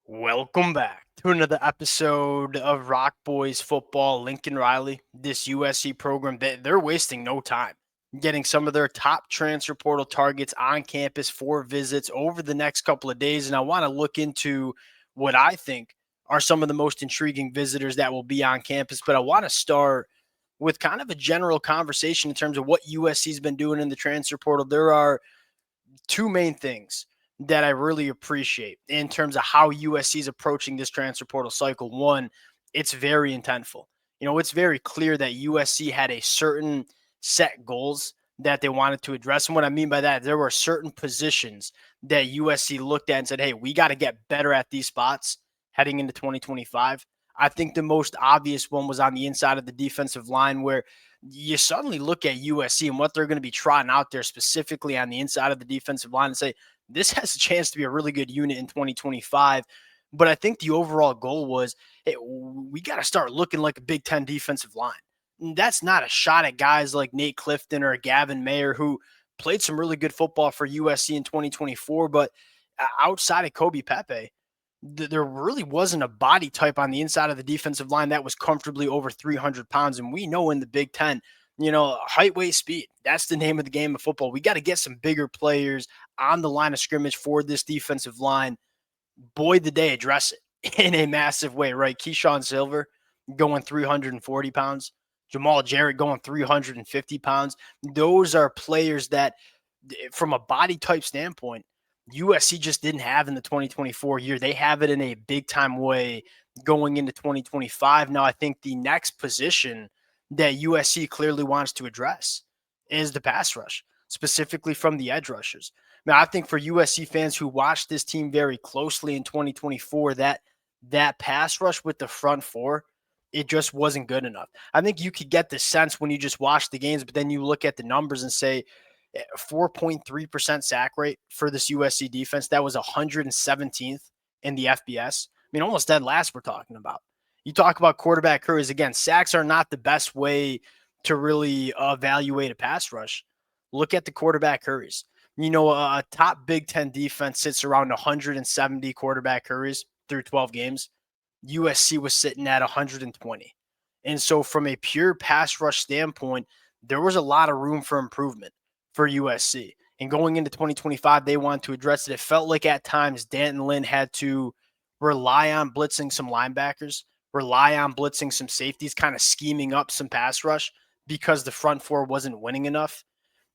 Welcome back to another episode of Rock Boys Football. Lincoln Riley, this USC program, they're wasting no time getting some of their top transfer portal targets on campus for visits over the next couple of days. And I want to look into what I think are some of the most intriguing visitors that will be on campus. But I want to start with kind of a general conversation in terms of what USC's been doing in the transfer portal. There are two main things that I really appreciate in terms of how USC is approaching this transfer portal cycle. One, it's very intentful. It's very clear that USC had a certain set goals that they wanted to address. And what I mean by that, there were certain positions that USC looked at and said, hey, we got to get better at these spots heading into 2025. I think the most obvious one was on the inside of the defensive line, where you suddenly look at USC and what they're going to be trotting out there specifically on the inside of the defensive line and say, this has a chance to be a really good unit in 2025. But I think the overall goal was, hey, we got to start looking like a Big Ten defensive line. And that's not a shot at guys like Nate Clifton or Gavin Mayer, who played some really good football for USC in 2024. But outside of Kobe Pepe, there really wasn't a body type on the inside of the defensive line that was comfortably over 300 pounds. And we know in the Big Ten, height, weight, speed, that's the name of the game of football. We got to get some bigger players on the line of scrimmage for this defensive line. Boy, did they address it in a massive way, right? Keyshawn Silver going 340 pounds. Jamal Jarrett going 350 pounds. Those are players that, from a body type standpoint, USC just didn't have in the 2024 year. They have it in a big time way going into 2025. Now, I think the next position that USC clearly wants to address is the pass rush, specifically from the edge rushers. Now, I think for USC fans who watched this team very closely in 2024, that pass rush with the front four, it just wasn't good enough. I think you could get the sense when you just watch the games, but then you look at the numbers and say, 4.3% sack rate for this USC defense. That was 117th in the FBS. I mean, almost dead last we're talking about. You talk about quarterback hurries. Again, sacks are not the best way to really evaluate a pass rush. Look at the quarterback hurries. A top Big Ten defense sits around 170 quarterback hurries through 12 games. USC was sitting at 120. And so from a pure pass rush standpoint, there was a lot of room for improvement for USC. And going into 2025, they wanted to address it. It felt like at times Danton Lynn had to rely on blitzing some linebackers, rely on blitzing some safeties, kind of scheming up some pass rush because the front four wasn't winning enough.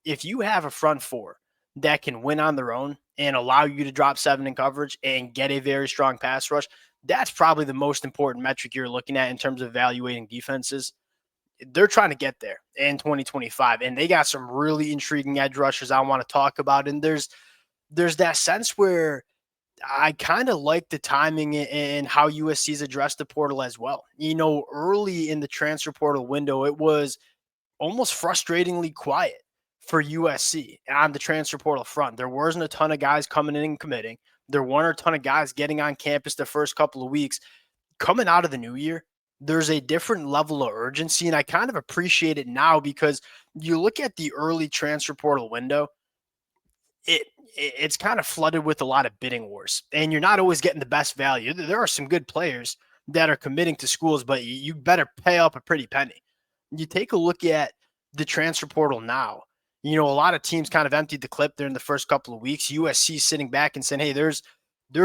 If you have a front four that can win on their own and allow you to drop 7 in coverage and get a very strong pass rush, that's probably the most important metric you're looking at in terms of evaluating defenses. They're trying to get there in 2025, and they got some really intriguing edge rushers I want to talk about. And there's that sense where I kind of like the timing and how USC's addressed the portal as well. Early in the transfer portal window, it was almost frustratingly quiet for USC on the transfer portal front. There wasn't a ton of guys coming in and committing. There weren't a ton of guys getting on campus the first couple of weeks. Coming out of the new year, there's a different level of urgency, and I kind of appreciate it now because you look at the early transfer portal window, it's kind of flooded with a lot of bidding wars, and you're not always getting the best value. There are some good players that are committing to schools, but you better pay up a pretty penny. You take a look at the transfer portal now. A lot of teams kind of emptied the clip there in the first couple of weeks. USC sitting back and saying, hey, there's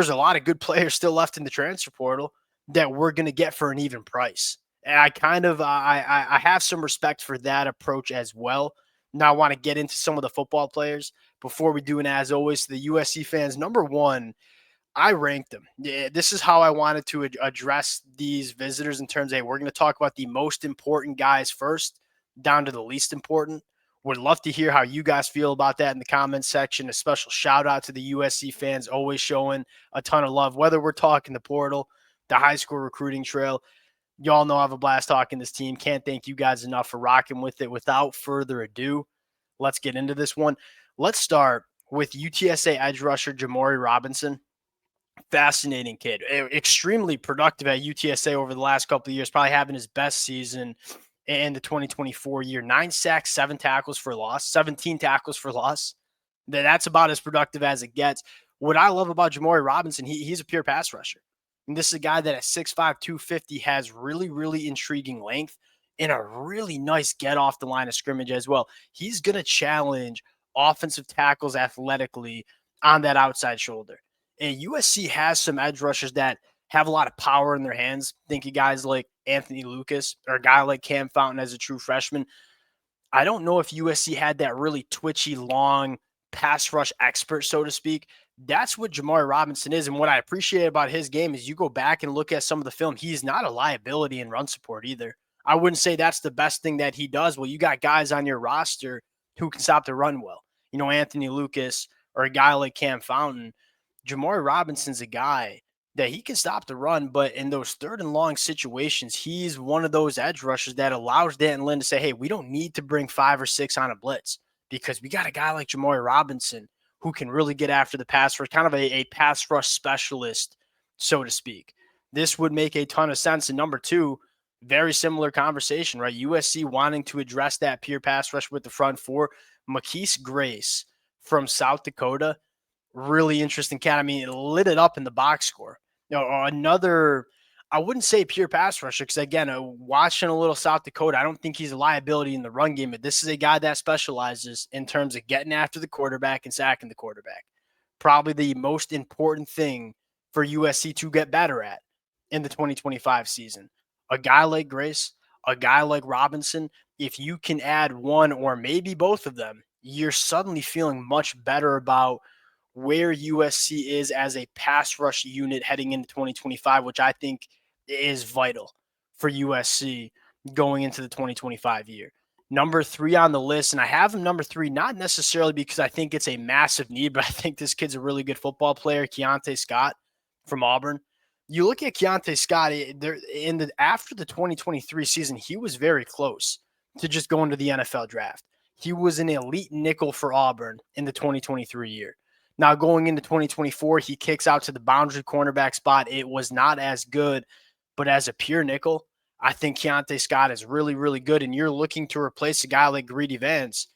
a lot of good players still left in the transfer portal that we're going to get for an even price. And I kind of, I have some respect for that approach as well. Now I want to get into some of the football players before we do. And as always, the USC fans, number one, I ranked them. This is how I wanted to address these visitors in terms of, hey, we're going to talk about the most important guys first, down to the least important. Would love to hear how you guys feel about that in the comments section. A special shout out to the USC fans, always showing a ton of love, whether we're talking the portal, the high school recruiting trail. Y'all know I have a blast talking this team. Can't thank you guys enough for rocking with it. Without further ado, let's get into this one. Let's start with UTSA edge rusher Jamari Robinson. Fascinating kid. Extremely productive at UTSA over the last couple of years, probably having his best season in the 2024 year. 9 sacks, 7 tackles for loss, 17 tackles for loss. That's about as productive as it gets. What I love about Jamari Robinson, he's a pure pass rusher. And this is a guy that at 6'5", 250 has really, really intriguing length and a really nice get off the line of scrimmage as well. He's going to challenge offensive tackles athletically on that outside shoulder. And USC has some edge rushers that have a lot of power in their hands. Think of guys like Anthony Lucas or a guy like Cam Fountain as a true freshman. I don't know if USC had that really twitchy, long pass rush expert, so to speak. That's what Jamari Robinson is. And what I appreciate about his game is you go back and look at some of the film, he's not a liability in run support either. I wouldn't say that's the best thing that he does. Well, you got guys on your roster who can stop the run well. Anthony Lucas or a guy like Cam Fountain. Jamari Robinson's a guy that he can stop the run, but in those third and long situations, he's one of those edge rushers that allows Danton Lynn to say, hey, we don't need to bring 5 or 6 on a blitz because we got a guy like Jamari Robinson who can really get after the pass rush, kind of a pass rush specialist, so to speak. This would make a ton of sense. And number two, very similar conversation, right? USC wanting to address that pure pass rush with the front four. Marquise Grace from South Dakota, really interesting cat. I mean, it lit it up in the box score. Another, I wouldn't say pure pass rusher because, again, watching a little South Dakota, I don't think he's a liability in the run game, but this is a guy that specializes in terms of getting after the quarterback and sacking the quarterback. Probably the most important thing for USC to get better at in the 2025 season. A guy like Grace, a guy like Robinson, if you can add one or maybe both of them, you're suddenly feeling much better about where USC is as a pass rush unit heading into 2025, which I think is vital for USC going into the 2025 year. Number 3 on the list, and I have him number 3, not necessarily because I think it's a massive need, but I think this kid's a really good football player, Keontae Scott from Auburn. You look at Keontae Scott, after the 2023 season, he was very close to just going to the NFL draft. He was an elite nickel for Auburn in the 2023 year. Now, going into 2024, he kicks out to the boundary cornerback spot. It was not as good, but as a pure nickel, I think Keontae Scott is really, really good. And you're looking to replace a guy like Greedy Vance.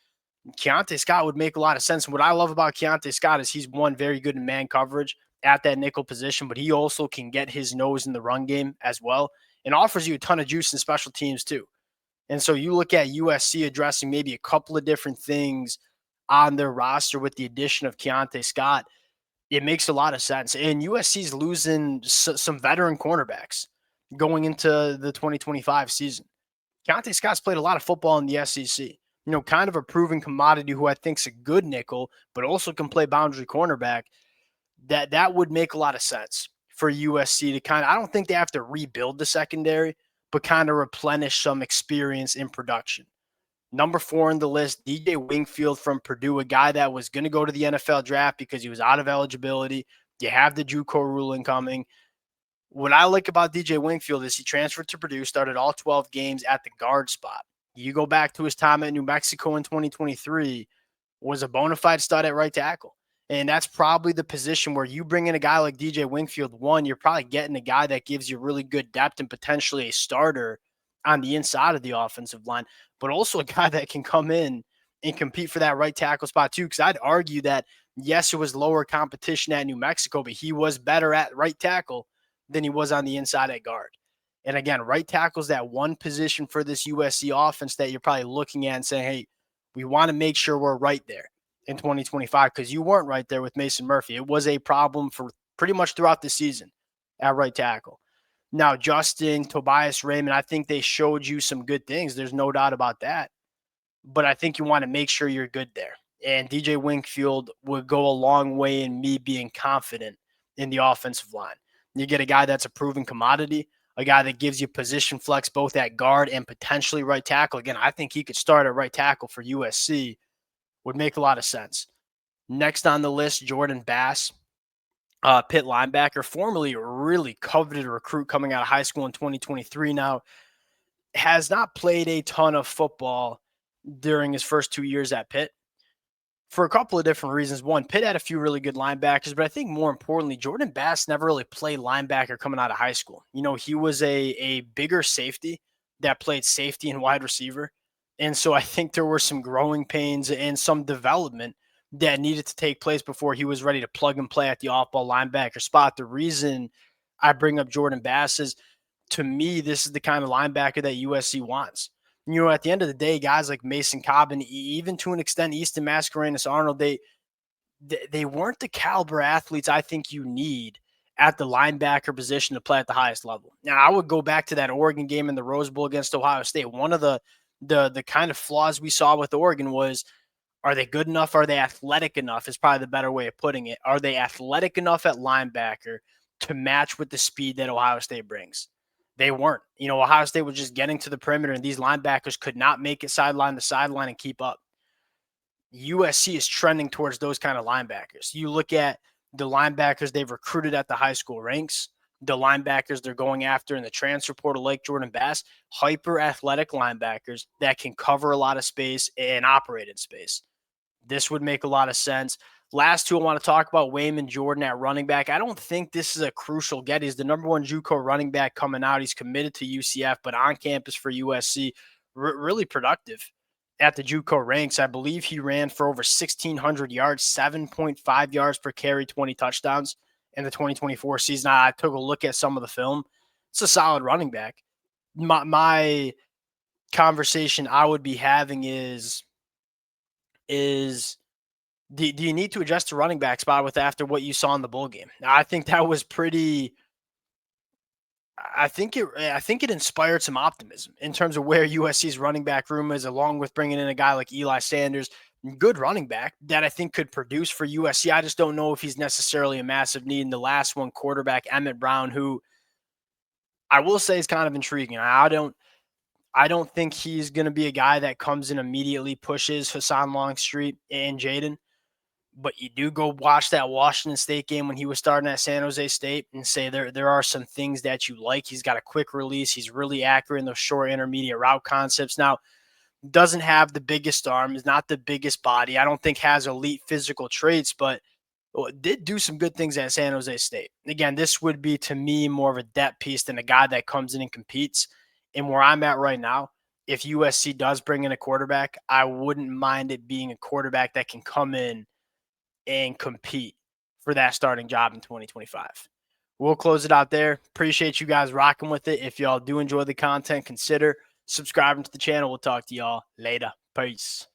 Keontae Scott would make a lot of sense. And what I love about Keontae Scott is he's very good in man coverage at that nickel position, but he also can get his nose in the run game as well and offers you a ton of juice in special teams too. And so you look at USC addressing maybe a couple of different things on their roster with the addition of Keontae Scott, it makes a lot of sense. And USC's losing some veteran cornerbacks going into the 2025 season. Keontae Scott's played a lot of football in the SEC. Kind of a proven commodity who I think's a good nickel, but also can play boundary cornerback. That would make a lot of sense for USC to I don't think they have to rebuild the secondary, but kind of replenish some experience in production. Number 4 on the list, DJ Wingfield from Purdue, a guy that was going to go to the NFL draft because he was out of eligibility. You have the JUCO ruling coming. What I like about DJ Wingfield is he transferred to Purdue, started all 12 games at the guard spot. You go back to his time at New Mexico in 2023, was a bona fide stud at right tackle. And that's probably the position where you bring in a guy like DJ Wingfield. One, you're probably getting a guy that gives you really good depth and potentially a starter on the inside of the offensive line, but also a guy that can come in and compete for that right tackle spot too. Because I'd argue that, yes, it was lower competition at New Mexico, but he was better at right tackle than he was on the inside at guard. And again, right tackle is that one position for this USC offense that you're probably looking at and saying, hey, we want to make sure we're right there in 2025 because you weren't right there with Mason Murphy. It was a problem for pretty much throughout the season at right tackle. Now, Justin, Tobias Raymond, I think they showed you some good things. There's no doubt about that. But I think you want to make sure you're good there. And DJ Wingfield would go a long way in me being confident in the offensive line. You get a guy that's a proven commodity, a guy that gives you position flex both at guard and potentially right tackle. Again, I think he could start at right tackle for USC. Would make a lot of sense. Next on the list, Jordan Bass. Pitt linebacker, formerly a really coveted recruit coming out of high school in 2023 now, has not played a ton of football during his first 2 years at Pitt for a couple of different reasons. One, Pitt had a few really good linebackers, but I think more importantly, Jordan Bass never really played linebacker coming out of high school. He was a bigger safety that played safety and wide receiver. And so I think there were some growing pains and some development that needed to take place before he was ready to plug and play at the off-ball linebacker spot. The reason I bring up Jordan Bass is, to me, this is the kind of linebacker that USC wants. At the end of the day, guys like Mason Cobb and even to an extent Easton Mascarenas Arnold, they weren't the caliber athletes I think you need at the linebacker position to play at the highest level. Now, I would go back to that Oregon game in the Rose Bowl against Ohio State. One of the kind of flaws we saw with Oregon was, are they good enough? Are they athletic enough? Is probably the better way of putting it. Are they athletic enough at linebacker to match with the speed that Ohio State brings? They weren't. Ohio State was just getting to the perimeter, and these linebackers could not make it sideline to sideline and keep up. USC is trending towards those kind of linebackers. You look at the linebackers they've recruited at the high school ranks, the linebackers they're going after in the transfer portal, like Jordan Bass, hyper athletic linebackers that can cover a lot of space and operate in space. This would make a lot of sense. Last two I want to talk about, Wayman Jordan at running back. I don't think this is a crucial get. He's the number one JUCO running back coming out. He's committed to UCF, but on campus for USC, really productive at the JUCO ranks. I believe he ran for over 1,600 yards, 7.5 yards per carry, 20 touchdowns in the 2024 season. I took a look at some of the film. It's a solid running back. My conversation I would be having is do you need to adjust the running back spot with after what you saw in the bowl game? I think that was pretty. I think it inspired some optimism in terms of where USC's running back room is, along with bringing in a guy like Eli Sanders, good running back that I think could produce for USC. I just don't know if he's necessarily a massive need. And the last one, quarterback Emmett Brown, who I will say is kind of intriguing. I don't think he's going to be a guy that comes in immediately pushes Hassan Longstreet and Jaden. But you do go watch that Washington State game when he was starting at San Jose State and say there are some things that you like. He's got a quick release. He's really accurate in those short intermediate route concepts. Now, doesn't have the biggest arm, is not the biggest body. I don't think has elite physical traits, but did do some good things at San Jose State. Again, this would be, to me, more of a depth piece than a guy that comes in and competes. And where I'm at right now, if USC does bring in a quarterback, I wouldn't mind it being a quarterback that can come in and compete for that starting job in 2025. We'll close it out there. Appreciate you guys rocking with it. If y'all do enjoy the content, consider subscribing to the channel. We'll talk to y'all later. Peace.